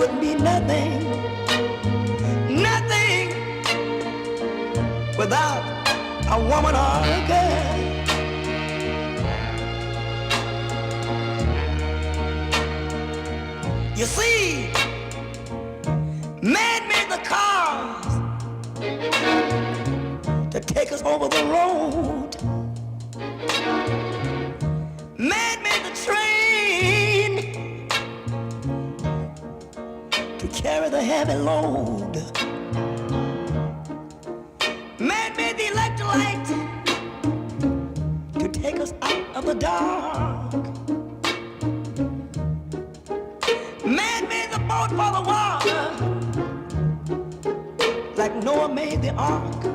would be nothing, nothing without a woman or a girl. You see, man made the cars to take us over the road. Man made the train to carry the heavy load. Man made the electric light to take us out of the dark. Man made the boat for the water, like Noah made the ark.